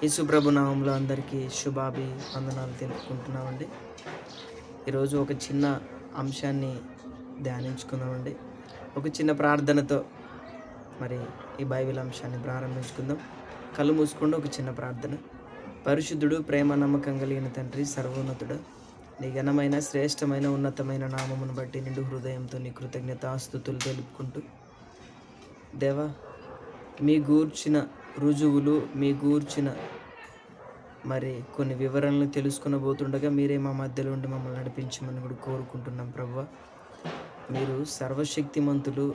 యేసుప్రభు నామంలో అందరికీ వందనాలు తెలుపుకుంటున్నామండి. ఈరోజు ఒక చిన్న అంశాన్ని ధ్యానించుకుందామండి. ఒక చిన్న ప్రార్థనతో మరి ఈ బైబిల్ అంశాన్ని ప్రారంభించుకుందాం. కళ్ళు మూసుకోండి. ఒక చిన్న ప్రార్థన. పరిశుద్ధుడు, ప్రేమ నమ్మకం కలిగిన తండ్రి, సర్వోన్నతుడు, నీ ఘనమైన శ్రేష్టమైన ఉన్నతమైన నామమును బట్టి నిండు హృదయంతో నీ కృతజ్ఞతాస్తుతులు తెలుపుకుంటూ, దేవా, మీ గూర్చిన రుజువులు, మీ గూర్చిన మరి కొన్ని వివరణలు తెలుసుకునబోతుండగా మీరే మా మధ్యలో ఉండి మమ్మల్ని నడిపించమని కూడా కోరుకుంటున్నాం ప్రభువా. మీరు సర్వశక్తిమంతులు,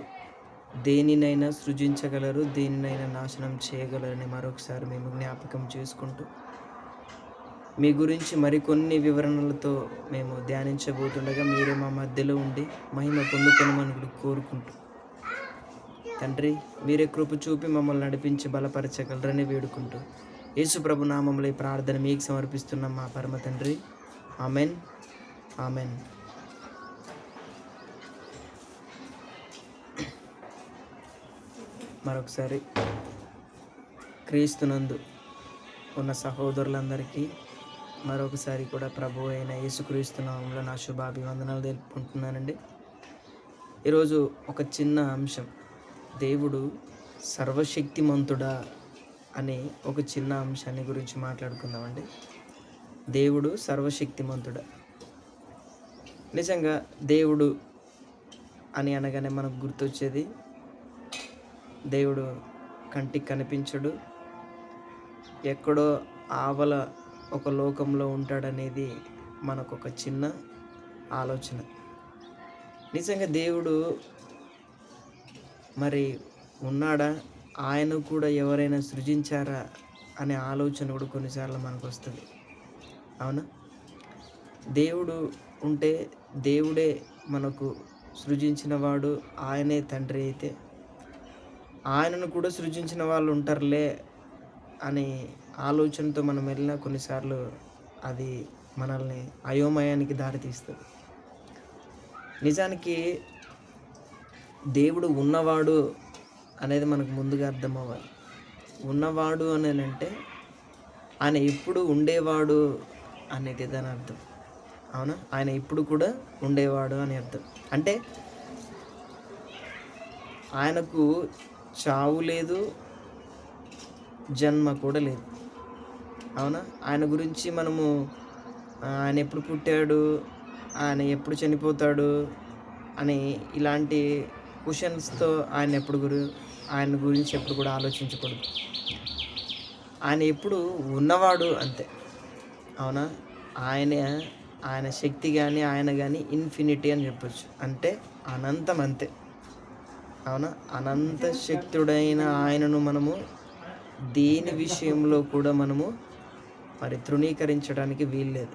దేనినైనా సృజించగలరు, దేనినైనా నాశనం చేయగలరని మరొకసారి మేము జ్ఞాపకం చేసుకుంటూ, మీ గురించి మరికొన్ని వివరణలతో మేము ధ్యానించబోతుండగా మీరే మా మధ్యలో ఉండి మహిమ పొందుకొనమని కూడా కోరుకుంటూ, తండ్రి, మీరే కృప చూపి మమ్మల్ని నడిపించి బలపరచగలరని వేడుకుంటూ, యేసుప్రభు నామంలో ఈ ప్రార్థన మీకు సమర్పిస్తున్నాం మా పరమ తండ్రి. Amen, amen. మరొకసారి క్రీస్తునందు ఉన్న సహోదరులందరికీ మరొకసారి కూడా ప్రభు అయిన యేసుక్రీస్తు నామంలో నా శుభాభివందనాలు తెలుపుకుంటున్నానండి. ఈరోజు ఒక చిన్న అంశం, దేవుడు సర్వశక్తిమంతుడా అనే ఒక చిన్న అంశాన్ని గురించి మాట్లాడుకుందామండి. దేవుడు సర్వశక్తిమంతుడా. నిజంగా దేవుడు అని అనగానే మనకు గుర్తొచ్చేది, దేవుడు కంటికి కనిపించడు, ఎక్కడో ఆవల ఒక లోకంలో ఉంటాడనేది మనకు ఒక చిన్న ఆలోచన. నిజంగా దేవుడు మరి ఉన్నాడా, ఆయన కూడా ఎవరైనా సృజించారా అనే ఆలోచన కూడా కొన్నిసార్లు మనకు వస్తుంది. అవునా? దేవుడు ఉంటే దేవుడే మనకు సృజించిన వాడు, ఆయనే తండ్రి అయితే ఆయనను కూడా సృజించిన వాళ్ళు ఉంటారులే అనే ఆలోచనతో మనం వెళ్ళినా కొన్నిసార్లు అది మనల్ని అయోమయానికి దారితీస్తుంది. నిజానికి దేవుడు ఉన్నవాడు అనేది మనకు ముందుగా అర్థం అవ్వాలి. ఉన్నవాడు అని అంటే ఆయన ఎప్పుడు ఉండేవాడు అనేది దాని అర్థం. అవునా? ఆయన ఇప్పుడు కూడా ఉండేవాడు అని అర్థం. అంటే ఆయనకు చావు లేదు, జన్మ కూడా లేదు. అవునా? ఆయన గురించి మనము ఆయన ఎప్పుడు పుట్టాడు, ఆయన ఎప్పుడు చనిపోతాడు అని ఇలాంటి క్వశ్చన్స్తో ఆయన గురించి ఎప్పుడు కూడా ఆలోచించకూడదు. ఆయన ఎప్పుడు ఉన్నవాడు అంతే. అవునా? ఆయన శక్తి కానీ ఆయన కానీ ఇన్ఫినిటీ అని చెప్పొచ్చు, అంటే అనంతం అంతే. అవునా? అనంత శక్తుడైన ఆయనను మనము దేని విషయంలో కూడా మనము మరి తృణీకరించడానికి వీల్లేదు.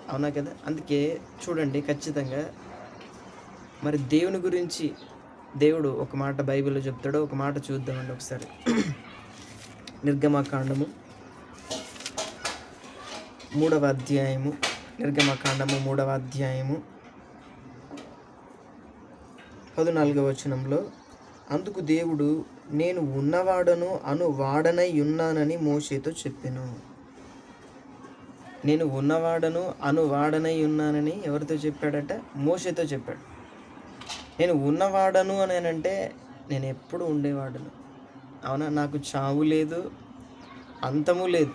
అవునా కదా? అందుకే చూడండి, ఖచ్చితంగా మరి దేవుని గురించి దేవుడు ఒక మాట బైబిల్లో చెప్తాడో ఒక మాట చూద్దామండి ఒకసారి. నిర్గమకాండము 3వ అధ్యాయము 14వ వచనంలో, అందుకు దేవుడు, నేను ఉన్నవాడను వాడనై ఉన్నానని మోషేతో చెప్పెను. నేను ఉన్నవాడను వాడనై ఉన్నానని ఎవరితో చెప్పాడట? మోషేతో చెప్పాడు. నేను ఉన్నవాడను అని అంటే నేను ఎప్పుడు ఉండేవాడను. అవునా? నాకు చావు లేదు, అంతము లేదు.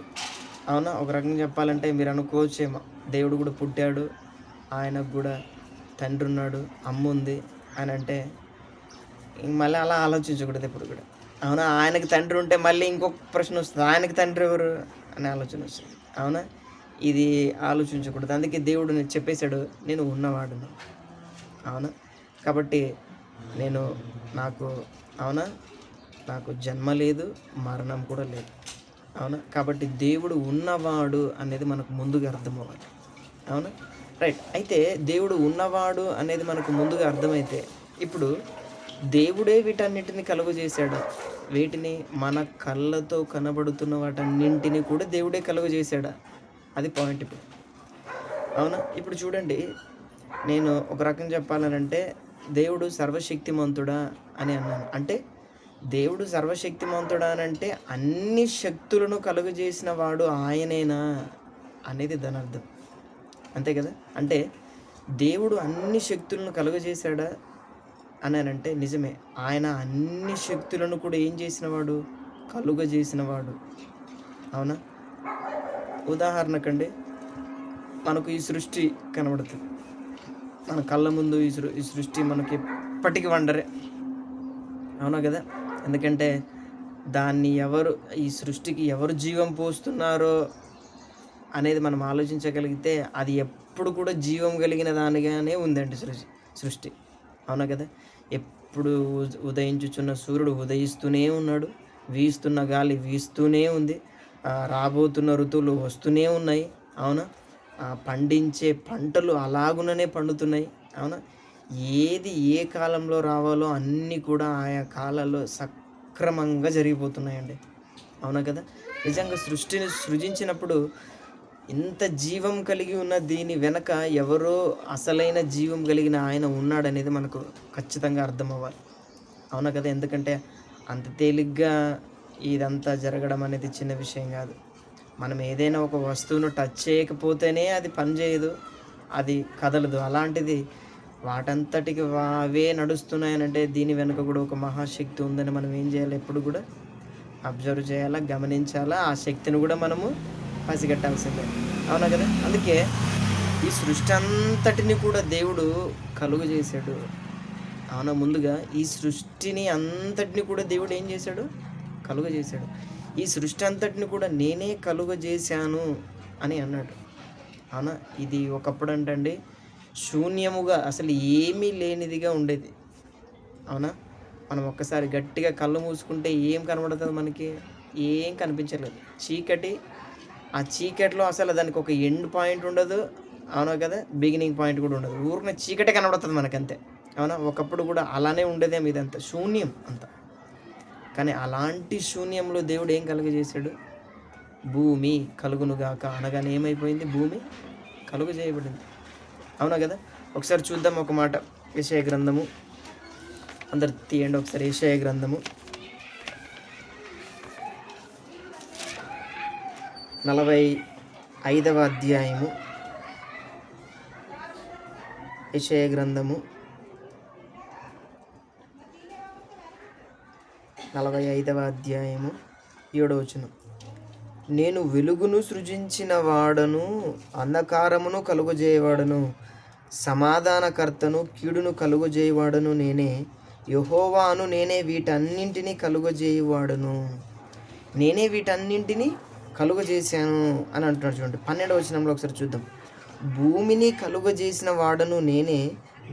అవునా? ఒక రకంగా చెప్పాలంటే మీరు అనుకోవచ్చేమో, దేవుడు కూడా పుట్టాడు, ఆయనకు కూడా తండ్రి ఉన్నాడు, అమ్మ ఉంది అని అంటే మళ్ళీ అలా ఆలోచించకూడదు ఎప్పుడు కూడా. అవునా? ఆయనకి తండ్రి ఉంటే మళ్ళీ ఇంకొక ప్రశ్న వస్తుంది, ఆయనకి తండ్రి ఎవరు అనే ఆలోచన వస్తుంది. అవునా? ఇది ఆలోచించకూడదు. అందుకే దేవుడు నేను చెప్పేశాడు, నేను ఉన్నవాడును. అవునా? కాబట్టి నాకు జన్మ లేదు, మరణం కూడా లేదు. అవునా? కాబట్టి దేవుడు ఉన్నవాడు అనేది మనకు ముందుగా అర్థమవ్వాలి. అవునా? రైట్. అయితే దేవుడు ఉన్నవాడు అనేది మనకు ముందుగా అర్థమైతే, ఇప్పుడు దేవుడే వీటన్నిటిని కలుగజేశాడు. వీటిని మన కళ్ళతో కనబడుతున్న వాటన్నింటినీ కూడా దేవుడే కలుగజేశాడా? అది పాయింట్ ఇప్పుడు. అవునా? ఇప్పుడు చూడండి, నేను ఒక రకం చెప్పాలనంటే దేవుడు సర్వశక్తిమంతుడా అని అన్నాను. అంటే దేవుడు సర్వశక్తిమంతుడా అనంటే అన్ని శక్తులను కలుగజేసిన వాడు ఆయనేనా అనేది దాని అర్థం. అంతే కదా! అంటే దేవుడు అన్ని శక్తులను కలుగజేశాడా అనంటే నిజమే. ఆయన అన్ని శక్తులను కూడా ఏం చేసినవాడు? కలుగజేసినవాడు. అవునా? ఉదాహరణకండి, మనకు ఈ సృష్టి కనబడుతుంది. మన కళ్ళ ముందు ఈ సృష్టి మనకి ఎప్పటికీ వండరే. అవునా కదా! ఎందుకంటే ఈ సృష్టికి ఎవరు జీవం పోస్తున్నారో అనేది మనం ఆలోచించగలిగితే అది ఎప్పుడు కూడా జీవం కలిగిన దానిగానే ఉందండి సృష్టి. అవునా కదా! ఎప్పుడు ఉదయించుచున్న సూర్యుడు ఉదయిస్తూనే ఉన్నాడు. వీస్తున్న గాలి వీస్తూనే ఉంది. రాబోతున్న ఋతువులు వస్తూనే ఉన్నాయి. అవునా? పండించే పంటలు అలాగుననే పండుతున్నాయి. అవునా? ఏది ఏ కాలంలో రావాలో అన్నీ కూడా ఆయా కాలాల్లో సక్రమంగా జరిగిపోతున్నాయండి. అవునా కదా! నిజంగా సృష్టిని సృజించినప్పుడు ఇంత జీవం కలిగి ఉన్న దీని వెనక ఎవరో అసలైన జీవం కలిగిన ఆయన ఉన్నాడనేది మనకు ఖచ్చితంగా అర్థమవ్వాలి. అవునా కదా! ఎందుకంటే అంత తేలిగ్గా ఇదంతా జరగడం అనేది చిన్న విషయం కాదు. మనం ఏదైనా ఒక వస్తువును టచ్ చేయకపోతేనే అది పనిచేయదు, అది కదలదు. అలాంటిది వాటంతటికి అవే నడుస్తున్నాయనంటే దీని వెనుక కూడా ఒక మహాశక్తి ఉందని మనం ఏం చేయాలి? ఎప్పుడు కూడా అబ్జర్వ్ చేయాలా, గమనించాలా. ఆ శక్తిని కూడా మనము పసిగట్టాల్సిందే. అవునా కదా! అందుకే ఈ సృష్టి అంతటిని కూడా దేవుడు కలుగజేశాడు. అవునా? ముందుగా ఈ సృష్టిని అంతటిని కూడా దేవుడు ఏం చేశాడు? కలుగజేశాడు. ఈ సృష్టి అంతటిని కూడా నేనే కలుగజేశాను అని అన్నాడు. అవునా? ఇది ఒకప్పుడు అంటండి శూన్యముగా అసలు ఏమీ లేనిదిగా ఉండేది. అవునా? మనం ఒక్కసారి గట్టిగా కళ్ళు మూసుకుంటే ఏం కనబడుతుంది మనకి? ఏం కనిపించలేదు. చీకటి. ఆ చీకటిలో అసలు దానికి ఒక ఎండ్ పాయింట్ ఉండదు. అవునా కదా! బిగినింగ్ పాయింట్ కూడా ఉండదు. ఊరికనే చీకటే కనబడుతుంది మనకంతే. అవునా? ఒకప్పుడు కూడా అలానే ఉండేదేమో ఇదంతా. శూన్యం అంతా. కానీ అలాంటి శూన్యంలో దేవుడు ఏం కలుగజేశాడు? భూమి కలుగునుగాక అనగానే ఏమైపోయింది? భూమి కలుగజేయబడింది. అవునా కదా! ఒకసారి చూద్దాం ఒక మాట. యెషయా గ్రంథము, అందరు తీయండి ఒకసారి. యెషయా గ్రంథము 45వ అధ్యాయము. యెషయా గ్రంథము 45వ అధ్యాయము 7వ వచనం. నేను వెలుగును సృజించిన వాడను, అంధకారమును కలుగజేయవాడను, సమాధానకర్తను, కీడును కలుగజేయవాడను నేనే, యెహోవాను నేనే వీటన్నింటినీ కలుగజేయవాడను. నేనే వీటన్నింటినీ కలుగజేశాను అని అంటున్నాడు చూడండి. 12వ వచనంలో ఒకసారి చూద్దాం. భూమిని కలుగజేసిన వాడను నేనే,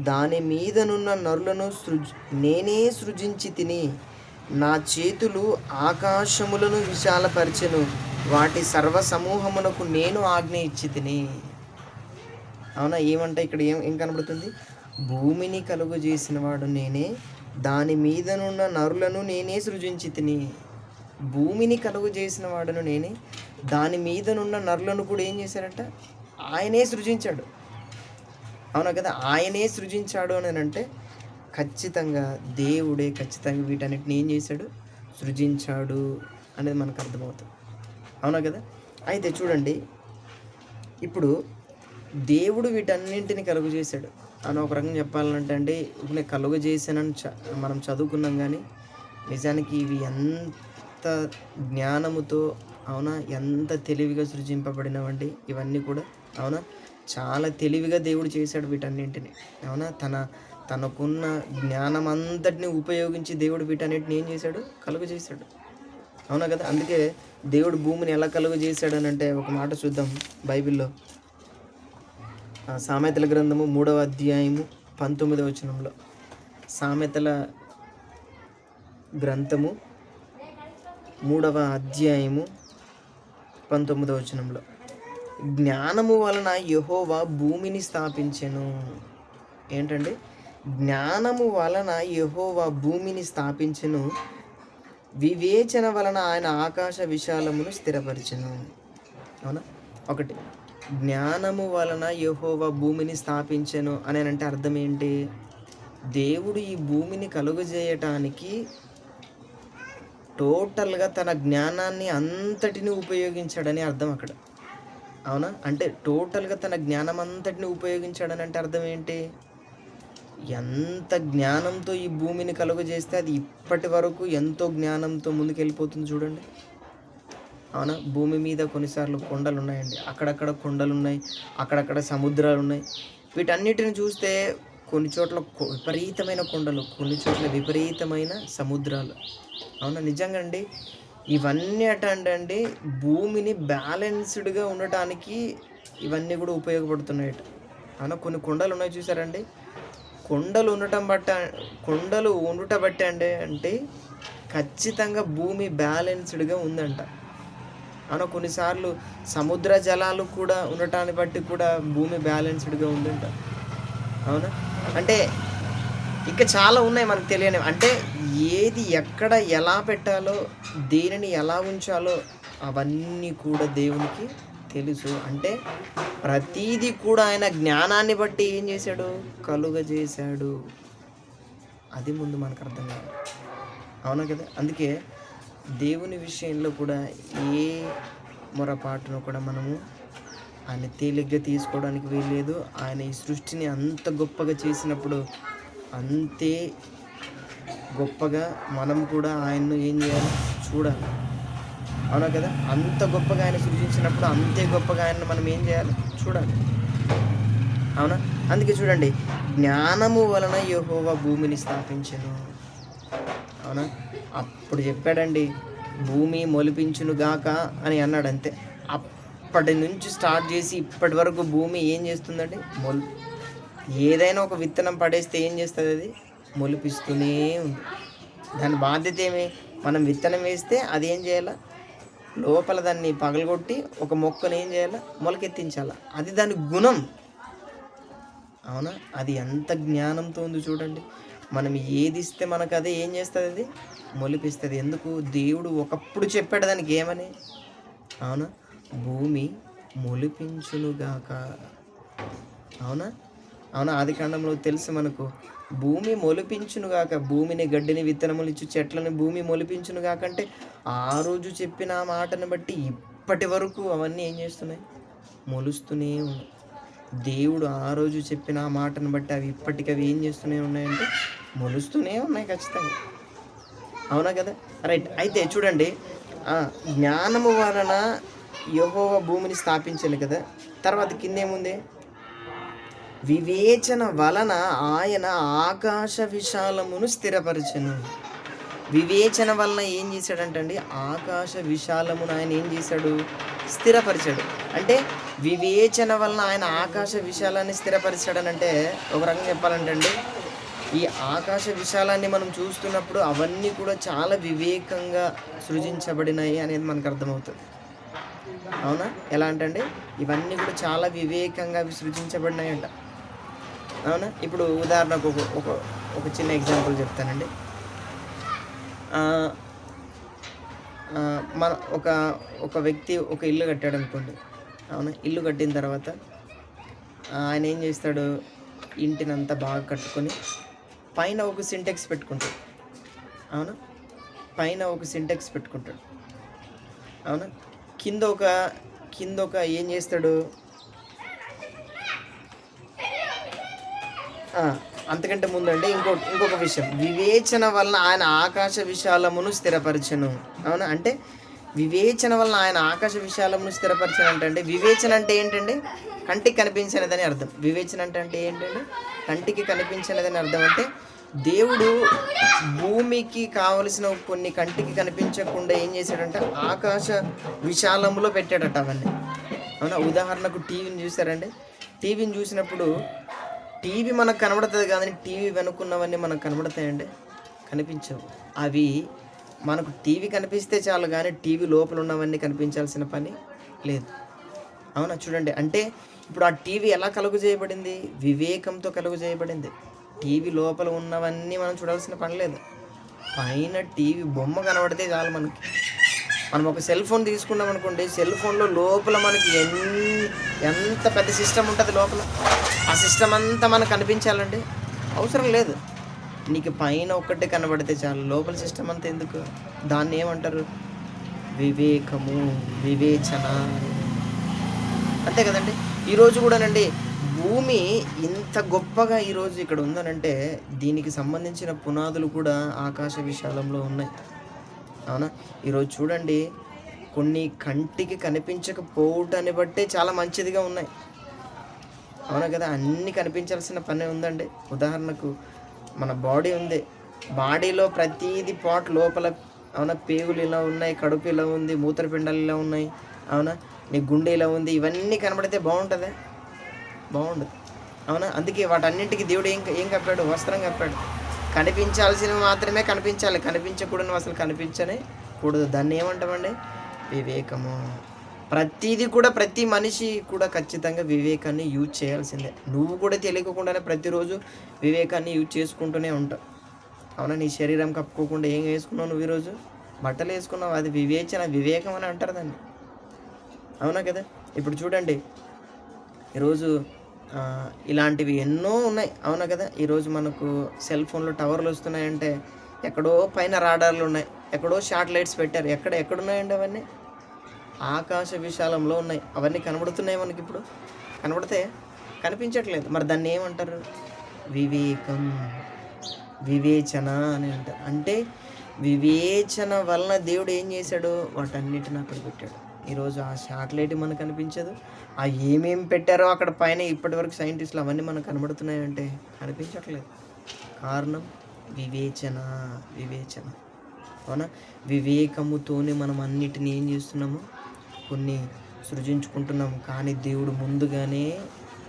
దాని మీదనున్న నరులను నేనే సృజించి తిని, నా చేతులు ఆకాశములను విశాలపరిచెను, వాటి సర్వసమూహమునకు నేను ఆజ్ఞ ఇచ్చి తిని. అవునా? ఏమంటే ఇక్కడ ఏం కనబడుతుంది? భూమిని కలుగజేసిన వాడు నేనే, దాని మీదనున్న నరులను నేనే సృజించి తిని. భూమిని కలుగజేసిన వాడును నేనే, దాని మీదనున్న నరులను కూడా ఏం చేశారట? ఆయనే సృజించాడు. అవునా కదా! ఆయనే సృజించాడు అని అంటే ఖచ్చితంగా దేవుడే ఖచ్చితంగా వీటన్నిటిని ఏం చేశాడు? సృజించాడు అనేది మనకు అర్థమవుతుంది. అవునా కదా! అయితే చూడండి, ఇప్పుడు దేవుడు వీటన్నింటిని కలుగజేశాడు అని ఒక రకంగా చెప్పాలంటే అండి, ఇప్పుడు కలుగజేశానని మనం చదువుకున్నాం. కానీ నిజానికి ఇవి ఎంత జ్ఞానముతో, అవునా, ఎంత తెలివిగా సృజింపబడినవండి ఇవన్నీ కూడా. అవునా? చాలా తెలివిగా దేవుడు చేశాడు వీటన్నింటిని. అవునా? తనకున్న జ్ఞానం అంతటిని ఉపయోగించి దేవుడు వీటన్నిటిని ఏం చేశాడు? కలుగజేశాడు. అవునా కదా! అందుకే దేవుడు భూమిని ఎలా కలుగజేశాడు అని అంటే ఒక మాట చూద్దాం బైబిల్లో. సామెతల గ్రంథము 3వ అధ్యాయము 19వ వచనంలో. సామెతల గ్రంథము 3వ అధ్యాయము 19వ వచనంలో. జ్ఞానము వలన యెహోవా భూమిని స్థాపించెను. ఏంటండి? జ్ఞానము వలన యెహోవా భూమిని స్థాపించెను, వివేచన వలన ఆయన ఆకాశ విశాలమును స్థిరపరిచెను. అవునా? ఒకటి, జ్ఞానము వలన యెహోవా భూమిని స్థాపించెను అని అంటే అర్థం ఏంటి? దేవుడు ఈ భూమిని కలుగజేయటానికి టోటల్‌గా తన జ్ఞానాన్ని అంతటిని ఉపయోగించాడని అర్థం అక్కడ. అవునా? అంటే టోటల్‌గా తన జ్ఞానం అంతటిని ఉపయోగించాడని అంటే అర్థం ఏంటి? ఎంత జ్ఞానంతో ఈ భూమిని కలుగజేస్తే అది ఇప్పటి వరకు ఎంతో జ్ఞానంతో ముందుకెళ్ళిపోతుంది చూడండి. అవునా? భూమి మీద కొన్నిసార్లు కొండలున్నాయండి. అక్కడక్కడ కొండలున్నాయి. అక్కడక్కడ సముద్రాలున్నాయి. వీటన్నిటిని చూస్తే కొన్ని చోట్ల విపరీతమైన కొండలు, కొన్ని చోట్ల విపరీతమైన సముద్రాలు. అవునా? నిజంగా అండి. ఇవన్నీ ఎటంటండి భూమిని బ్యాలెన్స్‌డ్‌గా ఉండటానికి ఇవన్నీ కూడా ఉపయోగపడుతున్నాయట. అవునా? కొన్ని కొండలున్నాయి చూసారండి? కొండలు ఉండుట బట్టి అంటే ఖచ్చితంగా భూమి బ్యాలెన్స్‌డ్‌గా ఉందంట. అవునా? కొన్నిసార్లు సముద్ర జలాలు కూడా ఉండటాన్ని బట్టి కూడా భూమి బ్యాలెన్స్‌డ్‌గా ఉందంట. అవునా? అంటే ఇంకా చాలా ఉన్నాయి మనకు తెలియనివి. అంటే ఏది ఎక్కడ ఎలా పెట్టాలో, దేనిని ఎలా ఉంచాలో అవన్నీ కూడా దేవునికి తెలుసు. అంటే ప్రతీది కూడా ఆయన జ్ఞానాన్ని బట్టి ఏం చేశాడు? కలుగజేశాడు. అది ముందు మనకు అర్థం కావాలి. అవునా కదా? అందుకే దేవుని విషయంలో కూడా ఏ మొరపాటును కూడా మనము ఆయన తేలిగ్గా తీసుకోవడానికి వీల్లేదు. ఆయన ఈ సృష్టిని అంత గొప్పగా చేసినప్పుడు అంతే గొప్పగా మనం కూడా ఆయన్ను ఏం చేయాలి? చూడాలి. అవునా కదా? అంత గొప్పగా ఆయన సృజించినప్పుడు అంతే గొప్పగా ఆయన్ని మనం ఏం చేయాలి? చూడాలి. అవునా? అందుకే చూడండి, జ్ఞానము వలన యెహోవా భూమిని స్థాపించెను. అవునా? అప్పుడు చెప్పాడండి, భూమి మొలిపించును గాక అని అన్నాడు అంతే. అప్పటి నుంచి స్టార్ట్ చేసి ఇప్పటి వరకు భూమి ఏం చేస్తుందండి? ఏదైనా ఒక విత్తనం పడేస్తే ఏం చేస్తుంది? అది మొలిపిస్తూనే ఉంది. దాని బాధ్యత ఏమి? మనం విత్తనం వేస్తే అది ఏం చేయాలా? లోపల దాన్ని పగలగొట్టి ఒక మొక్కను ఏం చేయాలా? మొలకెత్తించాలా. అది దాని గుణం. అవునా? అది ఎంత జ్ఞానంతో ఉంది చూడండి. మనం ఏది ఇస్తే మనకు అదే ఏం చేస్తుంది? అది మొలిపిస్తుంది. ఎందుకు? దేవుడు ఒకప్పుడు చెప్పాడు దానికి ఏమని? అవునా? భూమి మొలిపించునుగాక. అవునా? అవునా? ఆదికాండంలో తెలుసు మనకు. భూమి మొలిపించునుగాక, భూమిని గడ్డిని విత్తనములు ఇచ్చు చెట్లను భూమి మొలిపించునుగాక అంటే ఆ రోజు చెప్పిన ఆ మాటను బట్టి ఇప్పటి వరకు అవన్నీ ఏం చేస్తున్నాయి? మొలుస్తూనే ఉన్నాయి. దేవుడు ఆ రోజు చెప్పిన ఆ మాటను బట్టి అవి ఇప్పటికి అవి ఏం చేస్తూనే ఉన్నాయంటే మొలుస్తూనే ఉన్నాయి ఖచ్చితంగా. అవునా కదా? రైట్. అయితే చూడండి, జ్ఞానము వలన యెహోవా భూమిని స్థాపించాను కదా. తర్వాత కిందేముంది? వివేచన వలన ఆయన ఆకాశ విశాలమును స్థిరపరచెను. వివేచన వలన ఏం చేశాడంటండి? ఆకాశ విశాలమును ఆయన ఏం చేశాడు? స్థిరపరిచాడు. అంటే వివేచన వలన ఆయన ఆకాశ విశాలాన్ని స్థిరపరిచాడనంటే ఒక రకంగా చెప్పాలంటే అండి, ఈ ఆకాశ విశాలాన్ని మనం చూస్తున్నప్పుడు అవన్నీ కూడా చాలా వివేకంగా సృజించబడినాయి అనేది మనకు అర్థమవుతుంది. అవునా? ఎలా అంటే ఇవన్నీ కూడా చాలా వివేకంగా సృజించబడినాయి అంట. అవునా? ఇప్పుడు ఉదాహరణకు ఒక చిన్న ఎగ్జాంపుల్ చెప్తానండి. మన ఒక వ్యక్తి ఒక ఇల్లు కట్టాడు అనుకోండి. అవునా? ఇల్లు కట్టిన తర్వాత ఆయన ఏం చేస్తాడు? ఇంటినంతా బాగా కట్టుకొని పైన ఒక సింటెక్స్ పెట్టుకుంటాడు. అవునా? పైన ఒక సింటెక్స్ పెట్టుకుంటాడు. అవునా? కింద ఒక ఏం చేస్తాడు? అంతకంటే ముందండి ఇంకొక విషయం. వివేచన వలన ఆయన ఆకాశ విశాలమును స్థిరపరచెను. అవునా? అంటే వివేచన వలన ఆయన ఆకాశ విశాలమును స్థిరపరచెను అంటే వివేచన అంటే ఏంటండి? కంటికి కనిపించనిదని అర్థం. వివేచన అంటే ఏంటండి? కంటికి కనిపించనిదని అర్థం. అంటే దేవుడు భూమికి కావలసిన కొన్ని కంటికి కనిపించకుండా ఏం చేశాడంటే ఆకాశ విశాలములో పెట్టాడట అవన్నీ. అవునా? ఉదాహరణకు టీవీని చూసారండి. టీవీని చూసినప్పుడు టీవీ మనకు కనబడుతుంది కానీ టీవీ వెనుకున్నవన్నీ మనకు కనబడతాయండి? కనిపించవు. అవి మనకు టీవీ కనిపిస్తే చాలు కానీ టీవీ లోపల ఉన్నవన్నీ కనిపించాల్సిన పని లేదు. అవునా? చూడండి, అంటే ఇప్పుడు ఆ టీవీ ఎలా కలుగజేయబడింది? వివేకంతో కలుగజేయబడింది. టీవీ లోపల ఉన్నవన్నీ మనం చూడాల్సిన పని లేదు. పైన టీవీ బొమ్మ కనబడితే చాలు మనకి. మనం ఒక సెల్ ఫోన్ తీసుకున్నాం అనుకోండి, సెల్ ఫోన్లో లోపల మనకి ఎంత పెద్ద సిస్టమ్ ఉంటుంది లోపల. ఆ సిస్టమ్ అంతా మనకు కనిపించాలండి? అవసరం లేదు. నీకు పైన ఒక్కటే కనబడితే చాలు, లోపల సిస్టమ్ అంతా ఎందుకు? దాన్ని ఏమంటారు? వివేకము, వివేచన. అంతే కదండి. ఈరోజు కూడానండి భూమి ఇంత గొప్పగా ఈరోజు ఇక్కడ ఉందనంటే దీనికి సంబంధించిన పునాదులు కూడా ఆకాశ విశాలంలో ఉన్నాయి. అవునా? ఈరోజు చూడండి, కొన్ని కంటికి కనిపించకపోవటాన్ని బట్టే చాలా మంచిదిగా ఉన్నాయి. అవునా కదా? అన్నీ కనిపించాల్సిన పని ఉందండి. ఉదాహరణకు మన బాడీ ఉంది. బాడీలో ప్రతీది పార్ట్ లోపల, అవునా, పేగులు ఇలా ఉన్నాయి, కడుపు ఇలా ఉంది, మూత్రపిండాలు ఇలా ఉన్నాయి, అవునా, నీ గుండె ఇలా ఉంది. ఇవన్నీ కనబడితే బాగుంటుందా? బాగుండదు. అవునా? అందుకే వాటన్నింటికి దేవుడు ఏం ఏం కప్పాడు? వస్త్రం కప్పాడు. కనిపించాల్సినవి మాత్రమే కనిపించాలి, కనిపించకూడని అసలు కనిపించనే కూడదు. దాన్ని ఏమంటామండి? వివేకము. ప్రతీది కూడా, ప్రతి మనిషి కూడా ఖచ్చితంగా వివేకాన్ని యూజ్ చేయాల్సిందే. నువ్వు కూడా తెలియకుండానే ప్రతిరోజు వివేకాన్ని యూజ్ చేసుకుంటూనే ఉంటావు. అవునా? నీ శరీరం కప్పుకోకుండా ఏం వేసుకున్నావు నువ్వు? ఈరోజు బట్టలు వేసుకున్నావు, అది వివేచన, వివేకం అని అంటారు దాన్ని. అవునా కదా? ఇప్పుడు చూడండి, ఈరోజు ఇలాంటివి ఎన్నో ఉన్నాయి. అవునా కదా? ఈరోజు మనకు సెల్ ఫోన్లో టవర్లు వస్తున్నాయంటే ఎక్కడో పైన రాడార్లు ఉన్నాయి, ఎక్కడో శాటిలైట్స్ పెట్టారు. ఎక్కడున్నాయండి అవన్నీ? ఆకాశ విశాలంలో ఉన్నాయి. అవన్నీ కనబడుతున్నాయి మనకి ఇప్పుడు? కనబడితే కనిపించట్లేదు. మరి దాన్ని ఏమంటారు? వివేకం, వివేచన అని అంటారు. అంటే వివేచన వలన దేవుడు ఏం చేశాడు? వాటన్నిటిని అక్కడ పెట్టాడు. ఈరోజు ఆ శాటిలైట్ మనకు కనిపించదు. ఆ ఏమేమి పెట్టారో అక్కడ పైన ఇప్పటివరకు సైంటిస్టులు అవన్నీ మనకు కనబడుతున్నాయంటే కనిపించట్లేదు. కారణం వివేచన, వివేచన. అవునా? వివేకముతోనే మనం అన్నిటిని ఏం చేస్తున్నాము? కొన్ని సృజించుకుంటున్నాము. కానీ దేవుడు ముందుగానే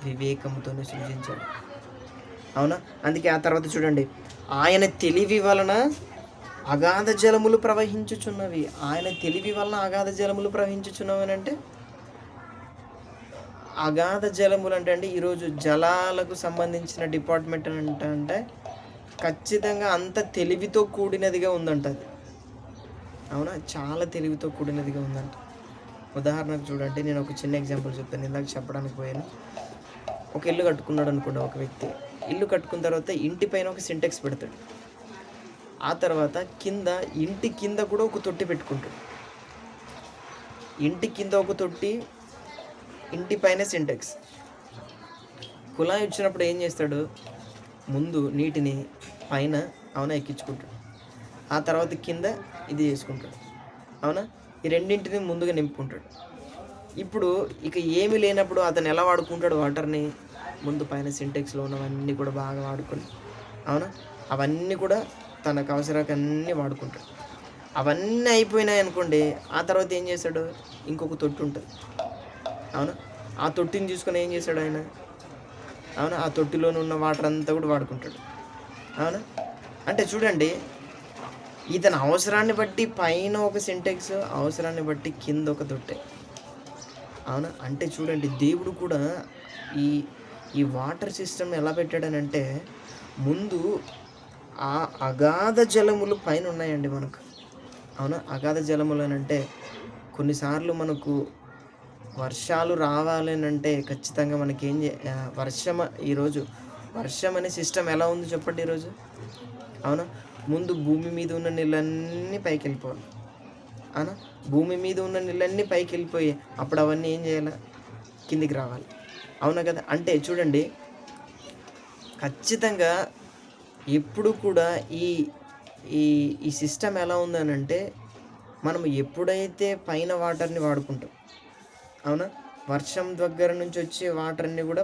వివేకంతోనే సృజించాడు. అవునా? అందుకే ఆ తర్వాత చూడండి, ఆయన తెలివి వలన అగాధ జలములు ప్రవహించుచున్నవి. ఆయన తెలివి వలన అగాధ జలములు ప్రవహించుచున్నవి అని అంటే, అగాధ జలములు అంటే అండి, ఈరోజు జలాలకు సంబంధించిన డిపార్ట్మెంట్ అంటే ఖచ్చితంగా అంత తెలివితో కూడినదిగా ఉందంట అది. అవునా? చాలా తెలివితో కూడినదిగా ఉందంట. ఉదాహరణకు చూడండి, నేను ఒక చిన్న ఎగ్జాంపుల్ చెప్తాను. ఇందాక చెప్పడానికి పోయాను. ఒక ఇల్లు కట్టుకున్నాడు అనుకోండి ఒక వ్యక్తి. ఇల్లు కట్టుకున్న తర్వాత ఇంటి పైన ఒక సింటెక్స్ పెడతాడు. ఆ తర్వాత ఇంటి కింద కూడా ఒక తొట్టి పెట్టుకుంటాడు. ఇంటి కింద ఒక తొట్టి, ఇంటి పైన సింటెక్స్. కుళాయి వచ్చినప్పుడు ఏం చేస్తాడు? ముందు నీటిని పైన, అవునా, ఎక్కించుకుంటాడు. ఆ తర్వాత కింద ఇది చేసుకుంటాడు. అవునా? ఈ రెండింటిని ముందుగా నింపుకుంటాడు. ఇప్పుడు ఇక ఏమీ లేనప్పుడు అతను ఎలా వాడుకుంటాడు వాటర్ని? ముందు పైన సింటెక్స్లో ఉన్నవన్నీ కూడా బాగా వాడుకొని, అవునా, అవన్నీ కూడా తనకు అవసరానికి అన్నీ వాడుకుంటాడు. అవన్నీ అయిపోయినాయి అనుకోండి, ఆ తర్వాత ఏం చేశాడు? ఇంకొక తొట్టి ఉంటుంది. అవునా? ఆ తొట్టిని చూసుకొని ఏం చేశాడు ఆయన? అవునా? ఆ తొట్టిలోనే ఉన్న వాటర్ అంతా కూడా వాడుకుంటాడు. అవునా? అంటే చూడండి, ఇతని అవసరాన్ని బట్టి పైన ఒక సింటెక్స్, అవసరాన్ని బట్టి కింద ఒక తొట్టె. అవునా? అంటే చూడండి, దేవుడు కూడా ఈ వాటర్ సిస్టమ్ ఎలా పెట్టాడనంటే, ముందు ఆ అగాధ జలములు పైన ఉన్నాయండి మనకు. అవునా? అగాధ జలములు అని అంటే కొన్నిసార్లు మనకు వర్షాలు రావాలనంటే ఖచ్చితంగా మనకేం ఈరోజు వర్షం అనే సిస్టమ్ ఎలా ఉంది చెప్పండి ఈరోజు? అవునా? ముందు భూమి మీద ఉన్న నీళ్ళన్నీ పైకి వెళ్ళిపోవాలి. అవునా? భూమి మీద ఉన్న నీళ్ళన్నీ పైకి వెళ్ళిపోయి అప్పుడు అవన్నీ ఏం చేయాలి? కిందికి రావాలి. అవునా కదా? అంటే చూడండి, ఖచ్చితంగా ఎప్పుడు కూడా ఈ ఈ ఈ సిస్టమ్ ఎలా ఉందనంటే, మనం ఎప్పుడైతే పైన వాటర్ని వాడుకుంటాం, అవునా, వర్షం దగ్గర నుంచి వచ్చే వాటర్ అన్నీ కూడా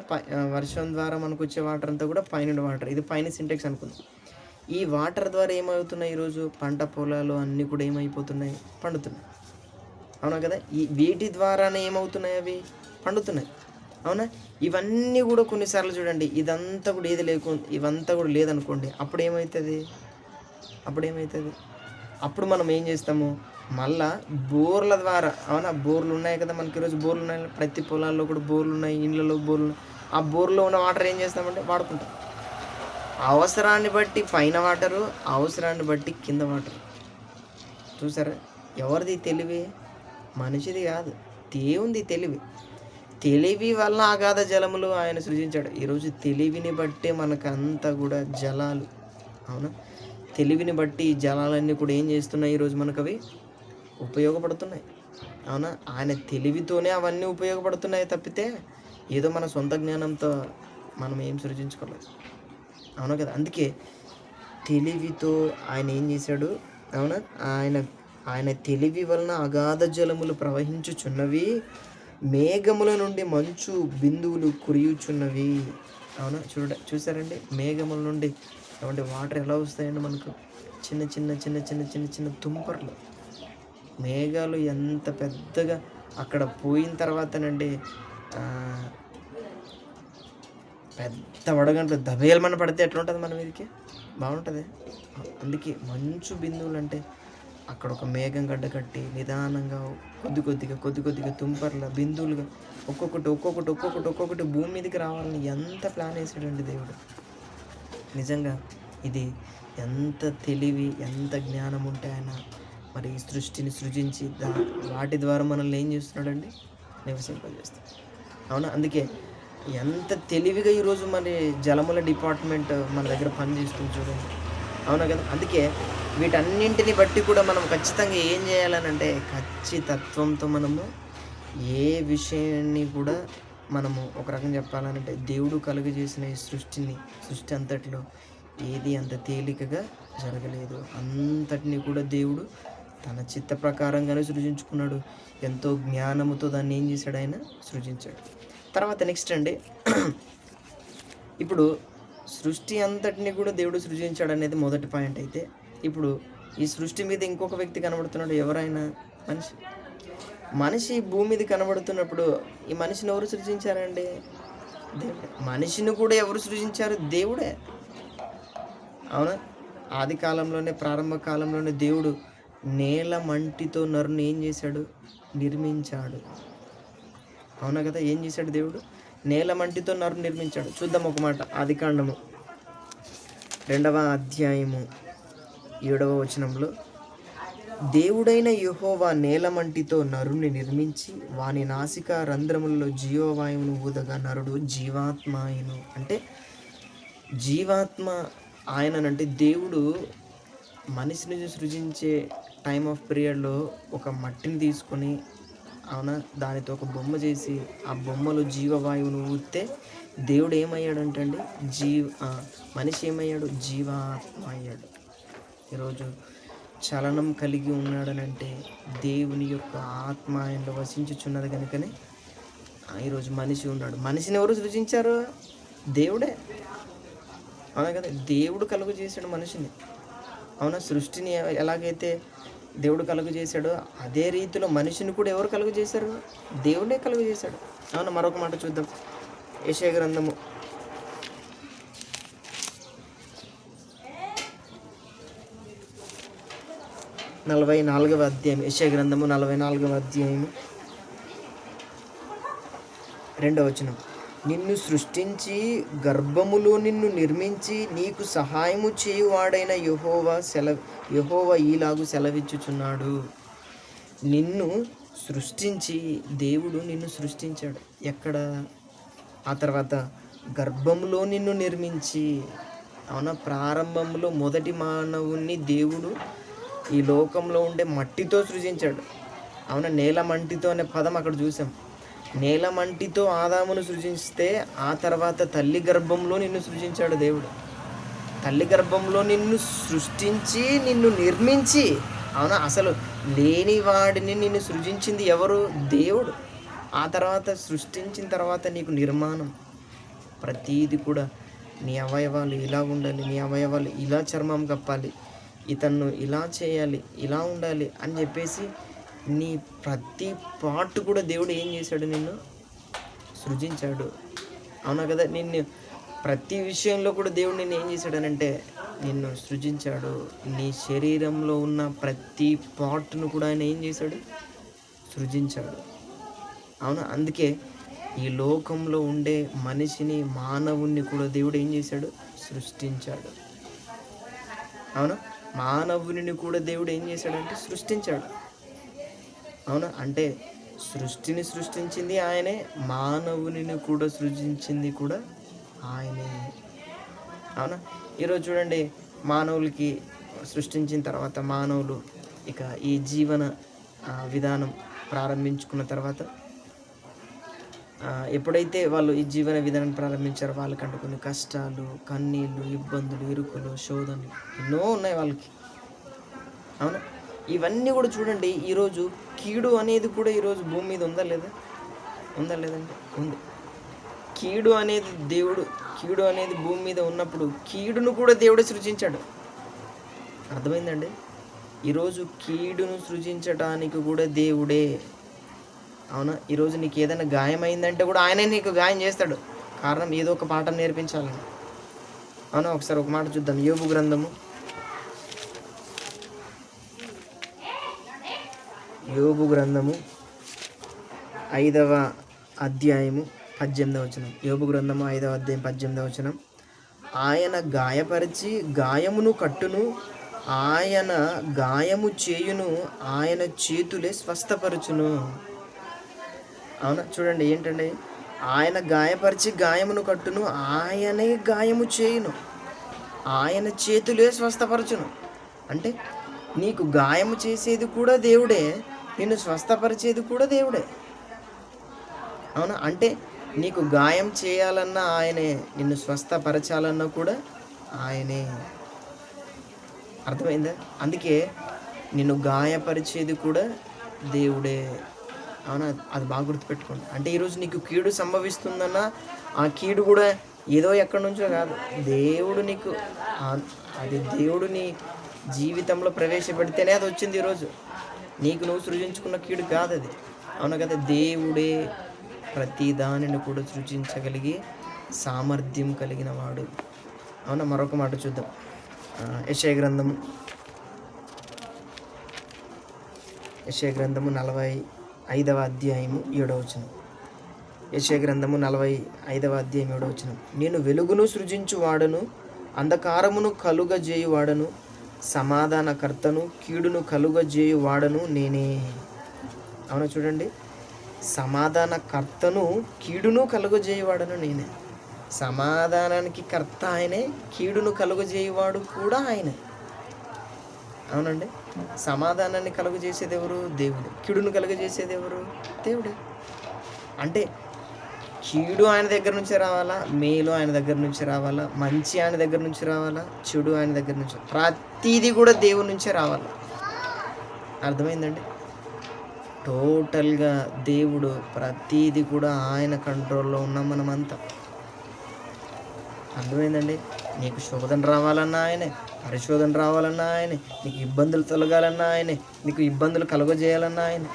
వర్షం ద్వారా మనకు వచ్చే వాటర్ అంతా కూడా పైన వాటర్, ఇది పైన సింటెక్స్ అనుకుందాం. ఈ వాటర్ ద్వారా ఏమవుతున్నాయి? ఈరోజు పంట పొలాలు అన్నీ కూడా ఏమైపోతున్నాయి? పండుతున్నాయి. అవునా కదా? వీటి ద్వారానే ఏమవుతున్నాయి? అవి పండుతున్నాయి. అవునా? ఇవన్నీ కూడా కొన్నిసార్లు చూడండి, ఇదంతా కూడా ఇవంతా కూడా లేదనుకోండి, అప్పుడు ఏమవుతుంది? అప్పుడు మనం ఏం చేస్తాము? మళ్ళా బోర్ల ద్వారా, అవునా, బోర్లు ఉన్నాయి కదా మనకి, ఈరోజు బోర్లు ఉన్నాయి, ప్రతి పొలాల్లో కూడా బోర్లు ఉన్నాయి, ఇళ్ళలో బోర్లు ఉన్నాయి. ఆ బోర్లో ఉన్న వాటర్ ఏం చేస్తామంటే వాడుకుంటాం. అవసరాన్ని బట్టి పైన వాటరు, అవసరాన్ని బట్టి కింద వాటరు. చూసారా? ఎవరిది తెలివి? మనిషిది కాదు, దేవునిది తెలివి. తెలివి వల్ల అగాధ జలములు ఆయన సృజించాడు. ఈరోజు తెలివిని బట్టే మనకంతా కూడా జలాలు, అవునా? తెలివిని బట్టి ఈ జలాలన్నీ కూడా ఏం చేస్తున్నాయి ఈరోజు మనకు? అవి ఉపయోగపడుతున్నాయి. అవునా? ఆయన తెలివితోనే అవన్నీ ఉపయోగపడుతున్నాయి తప్పితే ఏదో మన సొంత జ్ఞానంతో మనం ఏం సృజించుకోలేదు. అవునా కదా? అందుకే తెలివితో ఆయన ఏం చేశాడు? అవునా? ఆయన ఆయన తెలివి వలన అగాధ జలములు ప్రవహించుచున్నవి, మేఘముల నుండి మంచు బిందువులు కురియుచున్నవి. అవునా? చూసారండి? మేఘముల నుండి ఏమంటే వాటర్ ఎలా వస్తాయండి మనకు? చిన్న చిన్న చిన్న చిన్న చిన్న చిన్న తుంపర్లు. మేఘాలు ఎంత పెద్దగా అక్కడ పోయిన తర్వాతనండి పెద్ద వడగంటలు దబేలమన పడితే ఎట్లుంటుంది మన మీదకి? బాగుంటుంది. అందుకే మంచు బిందువులు అంటే అక్కడ ఒక మేఘం గడ్డ కట్టి నిదానంగా కొద్ది కొద్దిగా తుంపర్ల బిందువులుగా ఒక్కొక్కటి భూమి మీదకి రావాలని ఎంత ప్లాన్ వేసాడండి దేవుడు. నిజంగా ఇది ఎంత తెలివి, ఎంత జ్ఞానం ఉంటే ఆయన మరి ఈ సృష్టిని సృజించి వాటి ద్వారా మనల్ని ఏం చేస్తున్నాడండి? నివసింపజేస్తాడు. అవునా? అందుకే ఎంత తెలివిగా ఈరోజు మరి జలముల డిపార్ట్మెంట్ మన దగ్గర పనిచేస్తుంది చూడండి. అవునా కదా? అందుకే వీటన్నింటిని బట్టి కూడా మనం ఖచ్చితంగా ఏం చేయాలనంటే ఖచ్చితత్వంతో మనము ఏ విషయాన్ని కూడా మనము ఒక రకంగా చెప్పాలంటే దేవుడు కలుగజేసిన ఈ సృష్టి అంతట్లో ఏది అంత తేలికగా జరగలేదు. అంతటిని కూడా దేవుడు తన చిత్త ప్రకారంగానే సృజించుకున్నాడు. ఎంతో జ్ఞానముతో దాన్ని ఏం చేశాడు? ఆయన సృజించాడు. తర్వాత నెక్స్ట్ అండి, ఇప్పుడు సృష్టి అంతటిని కూడా దేవుడు సృజించాడు అనేది మొదటి పాయింట్ అయితే, ఇప్పుడు ఈ సృష్టి మీద ఇంకొక వ్యక్తి కనబడుతున్నాడు. ఎవరైనా మనిషి భూమి మీద కనబడుతున్నప్పుడు ఈ మనిషిని ఎవరు సృజించారండి? దేవుడే. మనిషిని కూడా ఎవరు సృజించారు? దేవుడే. అవునా? ఆది కాలంలోనే, ప్రారంభ కాలంలోనే దేవుడు నేల మంటితో నరుని ఏం చేశాడు? నిర్మించాడు. అవునా కదా? ఏం చేశాడు దేవుడు? నేల మంటితో నరుని నిర్మించాడు. చూద్దాం ఒక మాట. ఆదికాండము 2వ అధ్యాయము 7వ వచనంలో, దేవుడైన యెహోవా నేలమంటితో నరుని నిర్మించి వాని నాసిక రంధ్రములలో జీవవాయువును ఊదగా నరుడు జీవాత్మ అయను. అంటే జీవాత్మ ఆయనంటే దేవుడు మనిషిని సృజించే టైం ఆఫ్ పీరియడ్లో ఒక మట్టిని తీసుకొని, అవునా, దానితో ఒక బొమ్మ చేసి ఆ బొమ్మలో జీవవాయువును ఊదితే దేవుడు ఏమయ్యాడంటే అండి మనిషి ఏమయ్యాడు? జీవాత్మ అయ్యాడు. ఈరోజు చలనం కలిగి ఉన్నాడనంటే దేవుని యొక్క ఆత్మ ఆయనలో వసించుచున్నది కనుకనే ఈరోజు మనిషి ఉన్నాడు. మనిషిని ఎవరు సృజించారు? దేవుడే. అవునా కదా? దేవుడు కలుగు చేశాడు మనిషిని. అవునా? సృష్టిని ఎలాగైతే దేవుడు కలుగు చేశాడో అదే రీతిలో మనిషిని కూడా ఎవరు కలుగు చేశారు? దేవుడే కలుగు చేశాడు. అవునా? మరొక మాట చూద్దాం. యెషయా గ్రంథము 44వ అధ్యాయం. యెషయా గ్రంథము 44వ అధ్యాయము 2వ వచనం. నిన్ను సృష్టించి గర్భములో నిన్ను నిర్మించి నీకు సహాయము చేయువాడైన యెహోవా ఈలాగు సెలవిచ్చుచున్నాడు. నిన్ను సృష్టించి దేవుడు నిన్ను సృష్టించాడు. ఎక్కడ? ఆ తర్వాత గర్భంలో నిన్ను నిర్మించి, అవునా, ప్రారంభంలో మొదటి మానవుణ్ణి దేవుడు ఈ లోకంలో ఉండే మట్టితో సృజించాడు. అవునా? నేలమంటితో అనే పదం అక్కడ చూసాం. నేలమంటితో ఆదామును సృజిస్తే ఆ తర్వాత తల్లి గర్భంలో నిన్ను సృజించాడు దేవుడు. తల్లి గర్భంలో నిన్ను సృష్టించి నిన్ను నిర్మించి, అవునా, అసలు లేని వాడిని నిన్ను సృజించింది ఎవరు? దేవుడు. ఆ తర్వాత సృష్టించిన తర్వాత నీకు నిర్మాణం ప్రతీది కూడా, నీ అవయవాలు ఇలా ఉండాలి, నీ అవయవాలు ఇలా చర్మం కప్పాలి, ఇతన్ను ఇలా చేయాలి, ఇలా ఉండాలి అని చెప్పేసి నీ ప్రతి పార్ట్ కూడా దేవుడు ఏం చేశాడు? నిన్ను సృజించాడు. అవునా కదా? నిన్ను ప్రతి విషయంలో కూడా దేవుడు నిన్ను ఏం చేశాడనంటే నిన్ను సృజించాడు. నీ శరీరంలో ఉన్న ప్రతి పార్ట్ను కూడా ఆయన ఏం చేశాడు? సృజించాడు. అవునా? అందుకే ఈ లోకంలో ఉండే మనిషిని, మానవుణ్ణి కూడా దేవుడు ఏం చేశాడు? సృష్టించాడు. అవునా? మానవుని కూడా దేవుడు ఏం చేశాడంటే సృష్టించాడు. అవునా? అంటే సృష్టిని సృష్టించింది ఆయనే, మానవుని కూడా సృజించింది కూడా ఆయనే. అవునా? ఈరోజు చూడండి, మానవులకి సృష్టించిన తర్వాత మానవులు ఇక ఈ జీవన విధానం ప్రారంభించుకున్న తర్వాత ఎప్పుడైతే వాళ్ళు ఈ జీవన విధానం ప్రారంభించారో వాళ్ళకంటూ కొన్ని కష్టాలు, కన్నీళ్ళు, ఇబ్బందులు, ఇరుకులు, శోధనలు ఎన్నో ఉన్నాయి వాళ్ళకి. అవునా? ఇవన్నీ కూడా చూడండి, ఈరోజు కీడు అనేది కూడా ఈరోజు భూమి మీద ఉందా లేదా? ఉందా లేదండి? ఉంది. కీడు అనేది భూమి మీద ఉన్నప్పుడు కీడును కూడా దేవుడే సృజించాడు. అర్థమైందండి? ఈరోజు కీడును సృజించడానికి కూడా దేవుడే. అవునా? ఈరోజు నీకు ఏదైనా గాయం అయిందంటే కూడా ఆయనే నీకు గాయం చేస్తాడు. కారణం ఏదో ఒక పాఠం నేర్పించాలని. అవునా? ఒకసారి ఒక మాట చూద్దాం. యోబు గ్రంథము 5వ అధ్యాయము 18వ వచనం. యోబు గ్రంథము 5వ అధ్యాయం 18వ వచనం. ఆయన గాయపరిచి గాయమును కట్టును, ఆయన గాయము చేయును, ఆయన చేతులే స్వస్థపరచును. అవునా? చూడండి ఏంటండి, ఆయన గాయపరిచి గాయమును కట్టును, ఆయనే గాయము చేయును, ఆయన చేతులే స్వస్థపరచును. అంటే నీకు గాయము చేసేది కూడా దేవుడే, నిన్ను స్వస్థపరిచేది కూడా దేవుడే. అవునా? అంటే నీకు గాయం చేయాలన్నా ఆయనే, నిన్ను స్వస్థపరచాలన్నా కూడా ఆయనే. అర్థమైందా? అందుకే నిన్ను గాయపరిచేది కూడా దేవుడే. అవునా? అది బాగా గుర్తుపెట్టుకోండి. అంటే ఈరోజు నీకు కీడు సంభవిస్తుందన్నా ఆ కీడు కూడా ఏదో ఎక్కడి నుంచో కాదు, దేవుడు నీకు అది దేవుడు నీ జీవితంలో ప్రవేశపెడితేనే అది వచ్చింది. ఈరోజు నీకు నువ్వు సృజించుకున్న కీడు కాదు అది. అవునా కదా? దేవుడే ప్రతి దానిని కూడా సృజించగలిగి సామర్థ్యం కలిగిన వాడు. అవునా? మరొక మాట చూద్దాం. యెషయా గ్రంథము 45వ అధ్యాయము 7వ వచనం. యెషయా గ్రంథము 45వ అధ్యాయం 7వ వచనం. నేను వెలుగును సృజించువాడను, అంధకారమును కలుగజేయువాడను, సమాధానకర్తను, కీడును కలుగజేయువాడను నేనే. అవునా? చూడండి, సమాధానకర్తను, కీడును కలుగజేయువాడను నేనే. సమాధానానికి కర్త ఆయనే, కీడును కలుగజేయువాడు కూడా ఆయనే. అవునండి? సమాధానాన్ని కలుగజేసేది ఎవరు? దేవుడు. కీడును కలుగజేసేది ఎవరు? దేవుడే. అంటే కీడు ఆయన దగ్గర నుంచి రావాలా, మేలు ఆయన దగ్గర నుంచి రావాలా, మంచి ఆయన దగ్గర నుంచి రావాలా, చెడు ఆయన దగ్గర నుంచి, ప్రతిదీ కూడా దేవుడి నుంచే రావాలి. అర్థమైందండి? టోటల్గా దేవుడు, ప్రతిదీ కూడా ఆయన కంట్రోల్లో ఉన్నాం మనమంతా. అర్థమైందండి? నీకు శోధన రావాలన్నా ఆయనే, పరిశోధన రావాలన్నా ఆయనే, నీకు ఇబ్బందులు తొలగాలన్నా ఆయనే, నీకు ఇబ్బందులు కలుగజేయాలన్నా ఆయనే.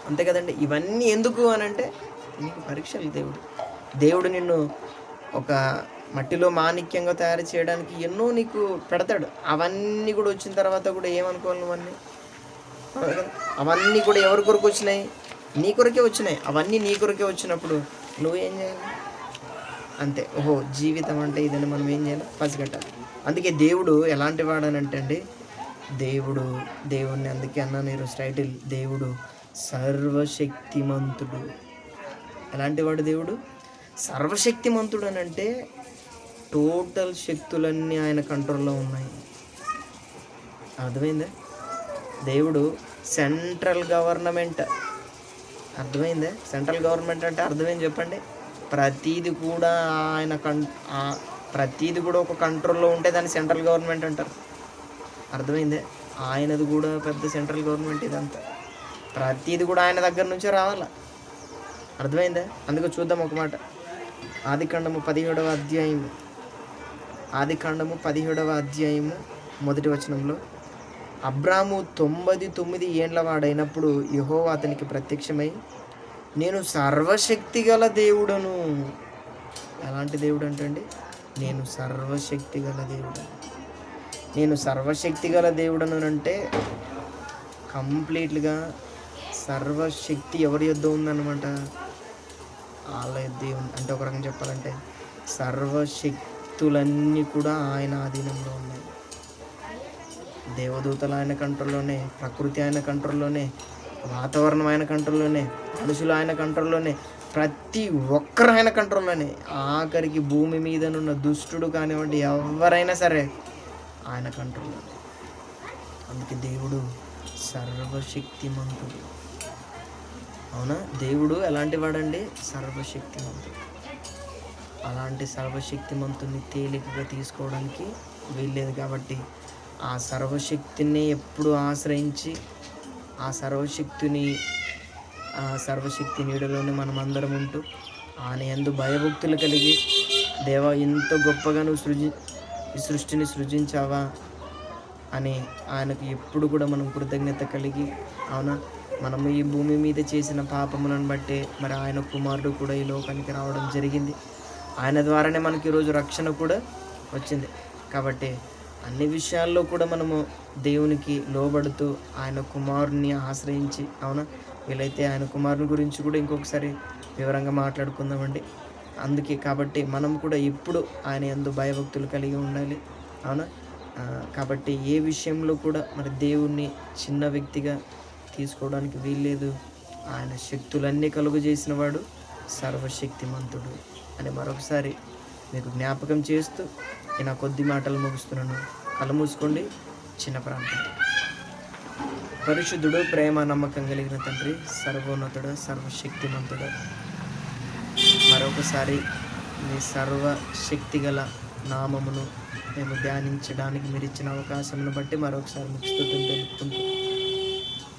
అంతే కదండి? ఇవన్నీ ఎందుకు అనంటే నీకు పరీక్షలు. దేవుడు నిన్ను ఒక మట్టిలో మాణిక్యంగా తయారు చేయడానికి ఎన్నో నీకు పెడతాడు. అవన్నీ కూడా వచ్చిన తర్వాత కూడా ఏమనుకోవాలి నువ్వన్నీ? అవన్నీ కూడా ఎవరి కొరకు వచ్చినాయి? నీ కొరకే వచ్చినాయి. అవన్నీ నీ కొరకే వచ్చినప్పుడు నువ్వేం చేయాలి? అంతే. ఓహో, జీవితం అంటే ఇదని మనం ఏం చేయాలి? పసిగట్టాలి. అందుకే దేవుడు ఎలాంటి వాడనంటే అండి, దేవుడిని అందుకే అన్నాను ఈరోజు టైటిల్, దేవుడు సర్వశక్తిమంతుడు. ఎలాంటి వాడు దేవుడు? సర్వశక్తిమంతుడు అని అంటే టోటల్ శక్తులన్నీ ఆయన కంట్రోల్లో ఉన్నాయి. అర్థమైందా? దేవుడు సెంట్రల్ గవర్నమెంట్. అర్థమైందా? సెంట్రల్ గవర్నమెంట్ అంటే అర్థమైంది చెప్పండి. ప్రతీది కూడా ప్రతీది కూడా ఒక కంట్రోల్లో ఉంటే దాన్ని సెంట్రల్ గవర్నమెంట్ అంటారు. అర్థమైందే? ఆయనది కూడా పెద్ద సెంట్రల్ గవర్నమెంట్ ఇదంతా. ప్రతీది కూడా ఆయన దగ్గర నుంచే రావాలా. అర్థమైందా? అందుకే చూద్దాం ఒక మాట. ఆదికాండము 17వ అధ్యాయము 1వ వచనంలో, అబ్రాము 99 ఏండ్ల వాడైనప్పుడు యెహోవా అతనికి ప్రత్యక్షమై, నేను సర్వశక్తి గల దేవుడను. ఎలాంటి దేవుడు అంటే, నేను సర్వశక్తి గల దేవుడు. నేను సర్వశక్తి గల దేవుడను అంటే కంప్లీట్గా సర్వశక్తి ఎవరి యొద్ద ఉందన్నమాట? వాళ్ళ యొద్ద ఉంది. అంటే ఒక రకంగా చెప్పాలంటే సర్వశక్తులన్నీ కూడా ఆయన ఆధీనంలో ఉన్నాయి. దేవదూతలు ఆయన కంట్రోల్లోనే, ప్రకృతి ఆయన కంట్రోల్లోనే, వాతావరణం ఆయన కంట్రోల్లోనే, మనుషులు ఆయన కంట్రోల్లోనే, ప్రతి ఒక్కరు ఆయన కంట్రోల్లోనే. ఆఖరికి భూమి మీదనున్న దుష్టుడు కానివ్వండి, ఎవరైనా సరే ఆయన కంట్రోల్లోనే. అందుకే దేవుడు సర్వశక్తిమంతుడు. అవునా? దేవుడు ఎలాంటి వాడండి? సర్వశక్తిమంతుడు. అలాంటి సర్వశక్తిమంతుని తేలికగా తీసుకోవడానికి వీల్లేదు. కాబట్టి ఆ సర్వశక్తిని ఎప్పుడు ఆశ్రయించి ఆ సర్వశక్తి నీడలోనే మనం అందరం ఉంటూ ఆయన యందు భయభక్తులు కలిగి, దేవా ఎంతో గొప్పగా నువ్వు ఈ సృష్టిని సృజించావా అని ఆయనకు ఎప్పుడు కూడా మనం కృతజ్ఞత కలిగి, అవునా, మనము ఈ భూమి మీద చేసిన పాపములను బట్టే మరి ఆయన కుమారుడు కూడా ఈ లోకానికి రావడం జరిగింది. ఆయన ద్వారానే మనకి ఈరోజు రక్షణ కూడా వచ్చింది. కాబట్టి అన్ని విషయాల్లో కూడా మనము దేవునికి లోబడుతూ ఆయన కుమారుని ఆశ్రయించి, అవునా, వీలైతే ఆయన కుమారుని గురించి కూడా ఇంకొకసారి వివరంగా మాట్లాడుకుందామండి. అందుకే కాబట్టి మనం కూడా ఎప్పుడు ఆయన యందు భయభక్తులు కలిగి ఉండాలి. అవునా? కాబట్టి ఏ విషయంలో కూడా మరి దేవుణ్ణి చిన్న వ్యక్తిగా తీసుకోవడానికి వీల్లేదు. ఆయన శక్తులన్నీ కలుగజేసిన వాడు సర్వశక్తిమంతుడు అని మరొకసారి మీకు జ్ఞాపకం చేస్తూ నేను కొద్ది మాటలు ముగిస్తున్నాను. కళ్ళు మూసుకోండి. చిన్న ప్రార్థన. పరిశుద్ధుడు, ప్రేమ, నమ్మకం కలిగిన తండ్రి, సర్వోన్నతుడు, సర్వశక్తిమంతుడు, మరొకసారి మీ సర్వశక్తి గల నామమును మేము ధ్యానించడానికి మీరు ఇచ్చిన అవకాశమును బట్టి మరొకసారి మీకు స్తుతులు తెలుపుకుంటూ,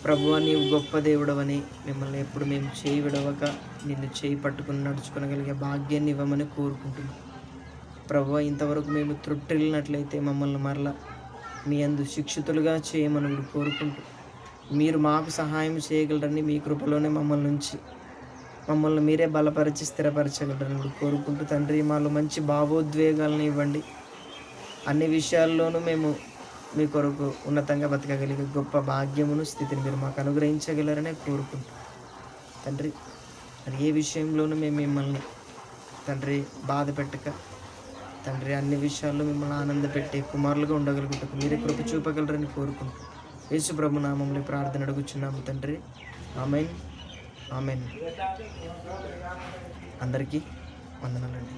ప్రభువా నీవు గొప్ప దేవుడవని, మిమ్మల్ని ఎప్పుడు మేము చేయి విడవక నిన్ను చేయి పట్టుకుని నడుచుకోగలిగే భాగ్యాన్ని ఇవ్వమని కోరుకుంటున్నాం. ప్రభువా ఇంతవరకు మేము త్రుట్టిల్లినట్లయితే మమ్మల్ని మరలా మీ యందు శిక్షితులుగా చేయమని కోరుకుంటూ, మీరు మాకు సహాయం చేయగలరని మీ కృపలోనే మమ్మల్ని మీరే బలపరిచి స్థిరపరచగలరని కోరుకుంటూ, తండ్రి మాలో మంచి భావోద్వేగాలను ఇవ్వండి. అన్ని విషయాల్లోనూ మేము మీ కొరకు ఉన్నతంగా బతకగలిగే గొప్ప భాగ్యమును, స్థితిని మీరు మాకు అనుగ్రహించగలరనే కోరుకుంటూ, తండ్రి మరి ఏ విషయంలోనూ మేము మిమ్మల్ని తండ్రి బాధ పెట్టక, తండ్రి అన్ని విషయాల్లో మిమ్మల్ని ఆనందపెట్టే కుమారులుగా ఉండగలుగుటకు మీరే కృప చూపగలరని కోరుకుంటూ యేసు ప్రభు నామములో ప్రార్థన అడుగుచున్నాము తండ్రి. Amen, amen. అందరికీ వందనాలండి.